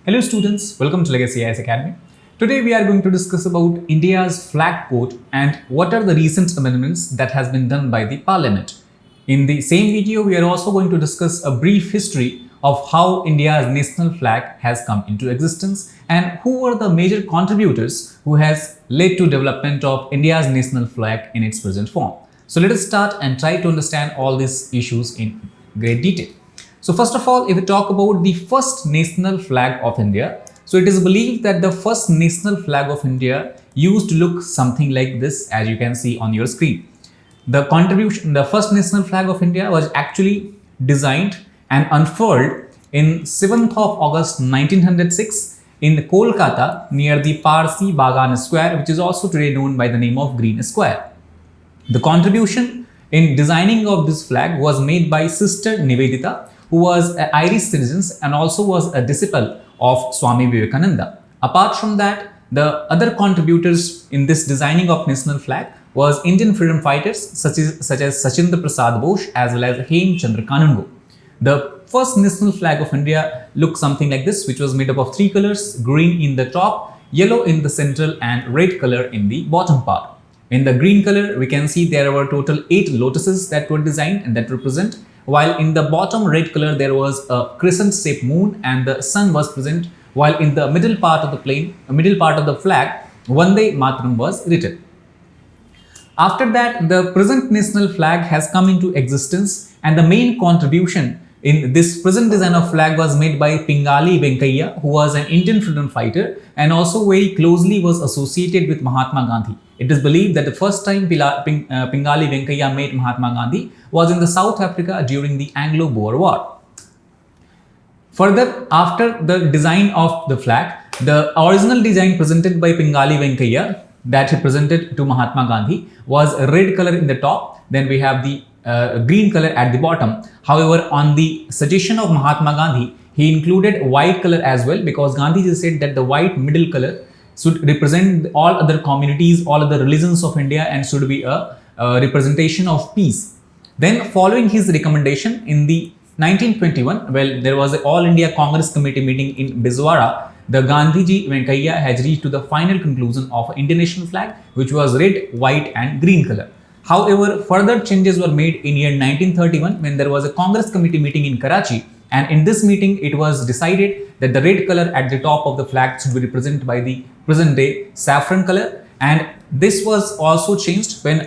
Hello students, welcome to LegacyIAS Academy. Today we are going to discuss about India's flag code and what are the recent amendments that has been done by the Parliament. In the same video, we are also going to discuss a brief history of how India's national flag has come into existence and who were the major contributors who has led to development of India's national flag in its present form. So let us start and try to understand all these issues in great detail. So first of all, if we talk about the first national flag of India, so it is believed that the first national flag of India used to look something like this, as you can see on your screen. The first national flag of India was actually designed and unfurled in 7th of August 1906 in Kolkata near the Parsi Bagan Square, which is also today known by the name of Green Square. The contribution in designing of this flag was made by Sister Nivedita, who was an Irish citizen and also was a disciple of Swami Vivekananda. Apart from that, the other contributors in this designing of national flag was Indian freedom fighters such as Sachindra Prasad Bose as well as Hem Chandra Kanungo. The first national flag of India looked something like this, which was made up of three colors: green in the top, yellow in the central and red color in the bottom part. In the green color, we can see there were total 8 lotuses that were designed and that represent, while in the bottom red color there was a crescent-shaped moon and the sun was present, while in the middle part of the flag, Vande Mataram was written. After that, the present national flag has come into existence, and the main contribution in this present design of flag was made by Pingali Venkaiah, who was an Indian freedom fighter and also very closely was associated with Mahatma Gandhi. It is believed that the first time Pingali Venkaiah met Mahatma Gandhi was in the South Africa during the Anglo-Boer War. Further, after the design of the flag, the original design presented by Pingali Venkaiah that he presented to Mahatma Gandhi was a red color in the top, then we have the green color at the bottom. However, on the suggestion of Mahatma Gandhi, he included white color as well, because Gandhi said that the white middle color should represent all other communities, all other religions of India, and should be a representation of peace. Then, following his recommendation in the 1921, well, there was an All India Congress Committee meeting in Biswara. The Gandhiji Venkaiah has reached to the final conclusion of Indian national flag, which was red, white, and green color. However, further changes were made in year 1931 when there was a Congress Committee meeting in Karachi, and in this meeting it was decided that the red color at the top of the flag should be represented by the present day saffron color, and this was also changed when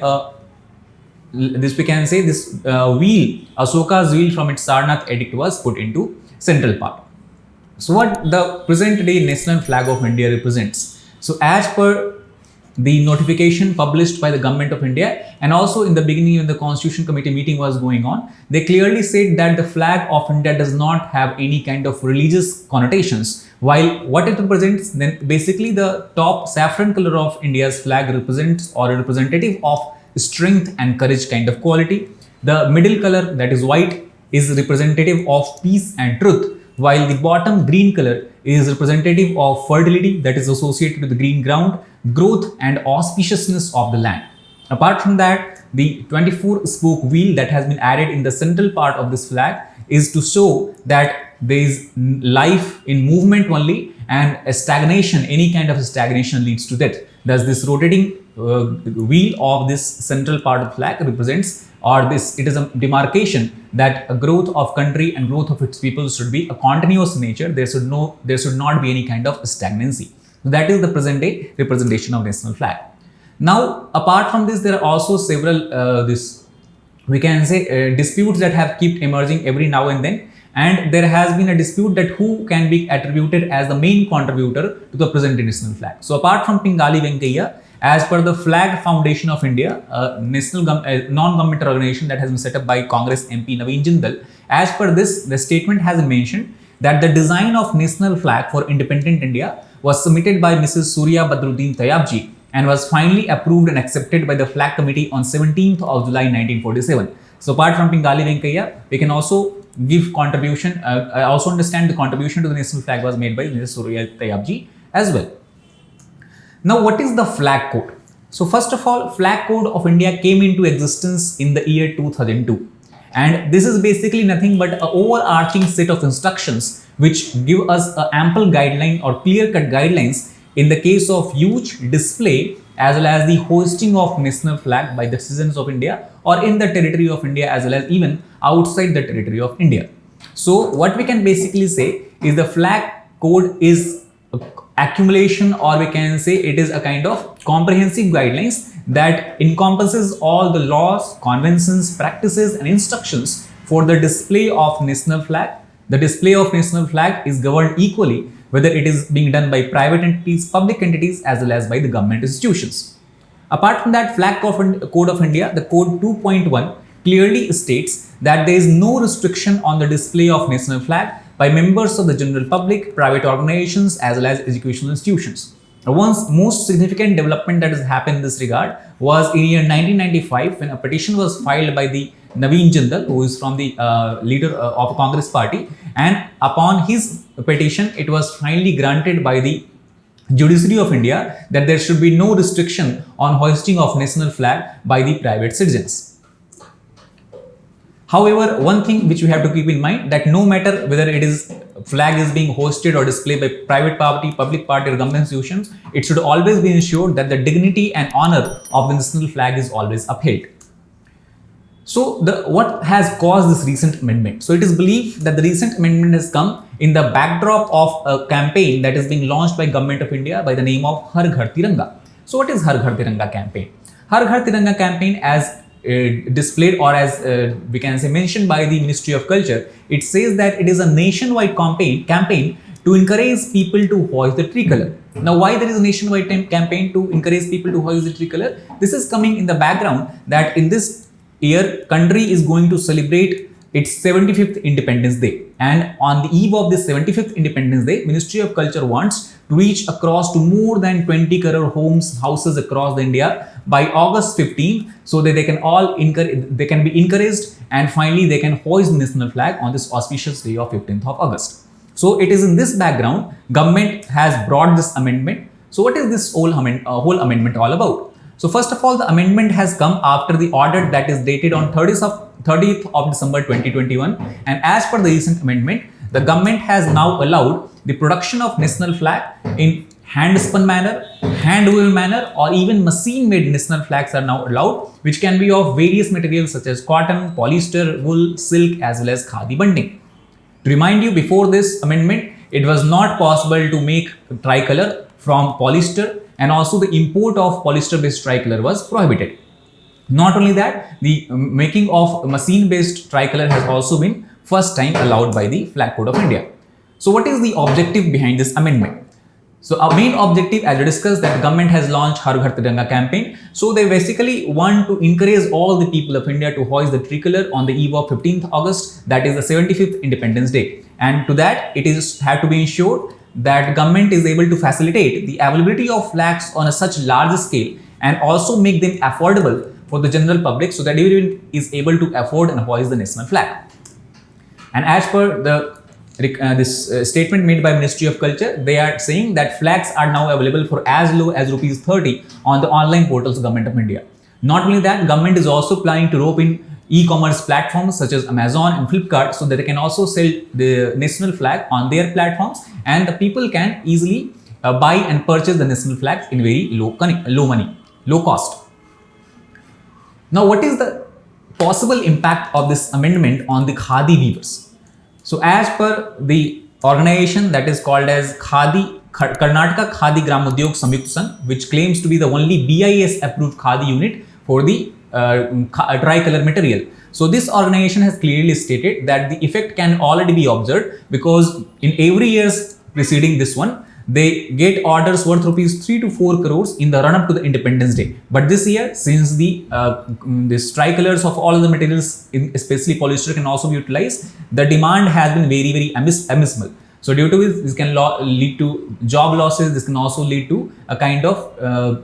wheel, Ashoka's wheel from its Sarnath edict was put into central part. So what the present day national flag of India represents? So as per the notification published by the government of India, and also in the beginning when the Constitution Committee meeting was going on, they clearly said that the flag of India does not have any kind of religious connotations, while what it represents, then basically the top saffron color of India's flag represents or a representative of strength and courage kind of quality. The middle color, that is white, is representative of peace and truth, while the bottom green color is representative of fertility, that is associated with the green ground, growth and auspiciousness of the land. Apart from that, the 24-spoke wheel that has been added in the central part of this flag is to show that there is life in movement only, and a stagnation, any kind of stagnation leads to death. Thus, this rotating wheel of this central part of the flag represents, or it is a demarcation that a growth of country and growth of its people should be a continuous nature. There should not be any kind of stagnancy. So that is the present day representation of national flag. Now, apart from this, there are also several disputes that have kept emerging every now and then, and there has been a dispute that who can be attributed as the main contributor to the present day national flag. So apart from Pingali Venkaiah, as per the Flag Foundation of India, a non-governmental organization that has been set up by Congress MP Naveen Jindal, as per this, the statement has mentioned that the design of national flag for independent India was submitted by Mrs. Surya Badruddin Tayyabji and was finally approved and accepted by the Flag Committee on 17th of July 1947. So apart from Pingali Venkaiah, we can also give contribution, I also understand the contribution to the national flag was made by Mrs. Surya Tayyabji as well. Now, what is the flag code? So first of all, Flag Code of India came into existence in the year 2002. And this is basically nothing but an overarching set of instructions which give us an ample guideline or clear-cut guidelines in the case of huge display as well as the hoisting of national flag by the citizens of India or in the territory of India as well as even outside the territory of India. So what we can basically say is the flag code is accumulation, or we can say it is a kind of comprehensive guidelines that encompasses all the laws, conventions, practices and instructions for the display of national flag. The display of national flag is governed equally whether it is being done by private entities, public entities as well as by the government institutions. Apart from that, Flag Code of India, the Code 2.1 clearly states that there is no restriction on the display of national flag by members of the general public, private organizations as well as educational institutions. One most significant development that has happened in this regard was in year 1995 when a petition was filed by the Naveen Jindal, who is from the leader of Congress party, and upon his petition it was finally granted by the Judiciary of India that there should be no restriction on hoisting of national flag by the private citizens. However, one thing which we have to keep in mind that no matter whether it is flag is being hosted or displayed by private party, public party or government institutions, it should always be ensured that the dignity and honor of the national flag is always upheld. So what has caused this recent amendment? So it is believed that the recent amendment has come in the backdrop of a campaign that is being launched by Government of India by the name of Har Ghar Tiranga. So what is Har Ghar Tiranga campaign? Har Ghar Tiranga campaign, as displayed or as we can say mentioned by the Ministry of Culture, it says that it is a nationwide campaign to encourage people to hoist the tricolor. Now, why there is a nationwide campaign to encourage people to hoist the tricolor? This is coming in the background that in this year, country is going to celebrate its 75th Independence Day, and on the eve of this 75th Independence Day, Ministry of Culture wants to reach across to more than 20 crore houses across the India by August 15th, so that they can be encouraged and finally they can hoist the national flag on this auspicious day of 15th of August. So it is in this background government has brought this amendment. So what is this whole amendment all about? So first of all, the amendment has come after the order that is dated on 30th of December 2021, and as per the recent amendment, the government has now allowed the production of national flag in hand-spun manner, hand-woven manner, or even machine-made national flags are now allowed, which can be of various materials such as cotton, polyester, wool, silk as well as khadi bunding. To remind you, before this amendment, it was not possible to make tricolor from polyester, and also the import of polyester-based tricolor was prohibited. Not only that, the making of machine-based tricolor has also been first time allowed by the Flag Code of India. So what is the objective behind this amendment? So our main objective, as we discussed, that the government has launched Har Ghar Tiranga campaign. So they basically want to encourage all the people of India to hoist the tricolor on the eve of 15th August, that is the 75th Independence Day. And to that, it is have to be ensured that government is able to facilitate the availability of flags on a such large scale and also make them affordable for the general public, so that everyone is able to afford and hoist the national flag. And as per the this statement made by Ministry of Culture, they are saying that flags are now available for as low as rupees 30 on the online portals of Government of India. Not only that, government is also planning to rope in e-commerce platforms such as Amazon and Flipkart, so that they can also sell the national flag on their platforms, and the people can easily buy and purchase the national flags in very low cost. Now, what is the possible impact of this amendment on the khadi weavers? So as per the organization that is called as Khadi, Karnataka Khadi Gramodyog Samyukt Sangh, which claims to be the only BIS approved khadi unit for the tricolor material. So this organization has clearly stated that the effect can already be observed, because in every years preceding this one, they get orders worth rupees 3 to 4 crores in the run-up to the Independence Day. But this year, since the tricolors of all the materials, especially polyester, can also be utilized, the demand has been very abysmal. So due to this can lead to job losses. This can also lead to a kind of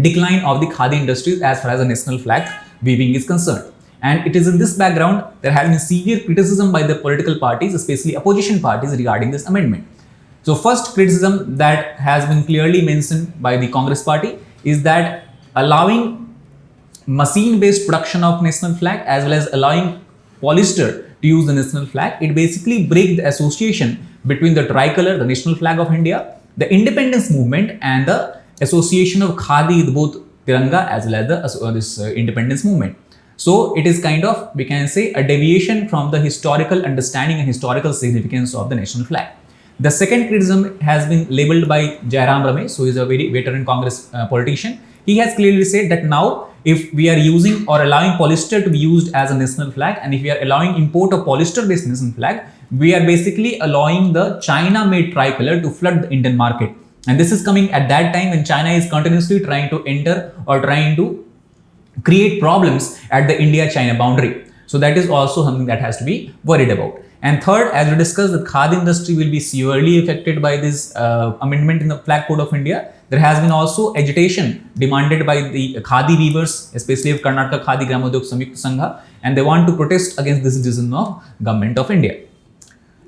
decline of the khadi industries as far as the national flag weaving is concerned. And it is in this background there has been severe criticism by the political parties, especially opposition parties, regarding this amendment. So first criticism that has been clearly mentioned by the Congress party is that allowing machine-based production of national flag as well as allowing polyester to use the national flag, it basically breaks the association between the tricolor, the national flag of India, the independence movement, and the association of Khadi with both Tiranga as well as this independence movement. So it is kind of, we can say, a deviation from the historical understanding and historical significance of the national flag. The second criticism has been labeled by Jayanagara, who is a very veteran Congress politician. He has clearly said that now, if we are using or allowing polyester to be used as a national flag, and if we are allowing import of polyester-based national flag, we are basically allowing the China-made tricolor to flood the Indian market. And this is coming at that time when China is continuously trying to enter or trying to create problems at the India-China boundary. So that is also something that has to be worried about. And third, as we discussed, the Khadi industry will be severely affected by this amendment in the Flag Code of India. There has been also agitation demanded by the Khadi weavers, especially of Karnataka Khadi Gramodyog Samyukta Sangha, and they want to protest against this decision of Government of India.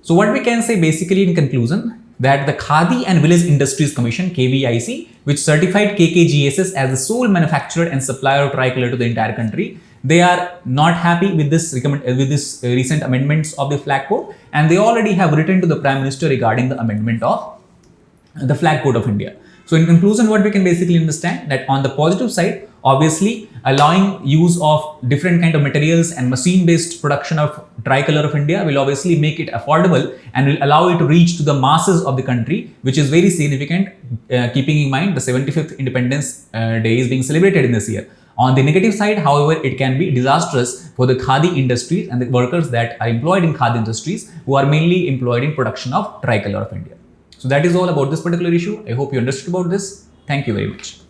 So what we can say basically in conclusion, that the Khadi and Village Industries Commission (KVIC), which certified KKGSS as the sole manufacturer and supplier of tricolor to the entire country, they are not happy with this recent amendments of the flag code, and they already have written to the Prime Minister regarding the amendment of the Flag Code of India. So in conclusion, what we can basically understand, that on the positive side, obviously allowing use of different kind of materials and machine-based production of tricolor of India will obviously make it affordable and will allow it to reach to the masses of the country, which is very significant, keeping in mind the 75th Independence Day is being celebrated in this year. On the negative side, however, it can be disastrous for the Khadi industries and the workers that are employed in Khadi industries, who are mainly employed in production of tricolor of India. So that is all about this particular issue. I hope you understood about this. Thank you very much.